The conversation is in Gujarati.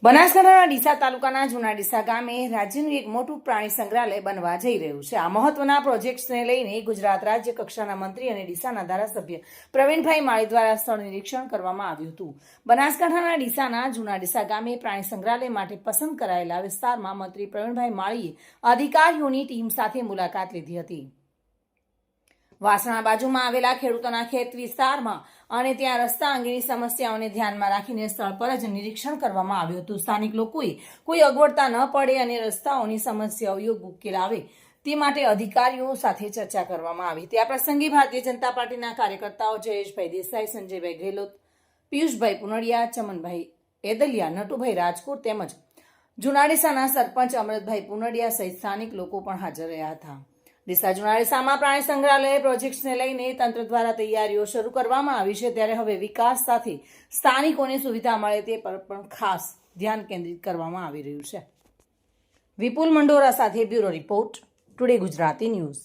બનાસકાંઠાના ડીસા તાલુકાના જૂના ડીસા ગામે રાજ્યનું એક મોટું પ્રાણી સંગ્રહાલય બનવા જઈ રહ્યું છે। આ મહત્વના પ્રોજેક્ટ્સને લઈને ગુજરાત રાજ્ય કક્ષાના મંત્રી અને ડીસાના ધારાસભ્ય પ્રવીણભાઈ માળી દ્વારા સ્થળ નિરીક્ષણ કરવામાં આવ્યું હતું। બનાસકાંઠાના ડીસાના જૂના ડીસા ગામે પ્રાણી સંગ્રહાલય માટે પસંદ કરાયેલા વિસ્તારમાં મંત્રી પ્રવીણભાઈ માળીએ અધિકારીઓની ટીમ સાથે મુલાકાત લીધી હતી। વાસણા બાજુમાં આવેલા ખેડૂતોના ખેત વિસ્તારમાં અને ત્યાં રસ્તા અંગેની સમસ્યાઓને ધ્યાનમાં રાખીને સ્થળ પર જ નિરીક્ષણ કરવામાં આવ્યું હતું। સ્થાનિક લોકોએ કોઈ અગવડતા ન પડે અને રસ્તાઓની સમસ્યાઓ યોગ્ય ઉકેલ આવે તે માટે અધિકારીઓ સાથે ચર્ચા કરવામાં આવી। તે આ પ્રસંગે ભારતીય જનતા પાર્ટીના કાર્યકર્તાઓ જયેશભાઈ દેસાઈ, સંજયભાઈ ગેહલોત, પિયુષભાઈ પુનડિયા, ચમનભાઈ એદલિયા, નટુભાઈ રાજકોટ તેમજ જૂના ડીસાના સરપંચ અમૃતભાઈ પુનડિયા સહિત સ્થાનિક લોકો પણ હાજર રહ્યા હતા। ડીસા જૂના ડીસામાં પ્રાણી સંગ્રહાલય પ્રોજેક્ટ્સને લઈને તંત્ર દ્વારા તૈયારીઓ શરૂ કરવામાં આવી છે, ત્યારે હવે વિકાસ સાથે સ્થાનિકોને સુવિધા મળે તે પર પણ ખાસ ધ્યાન કેન્દ્રિત કરવામાં આવી રહ્યું છે। વિપુલ મંડોરા સાથે bureau report, today Gujarati news.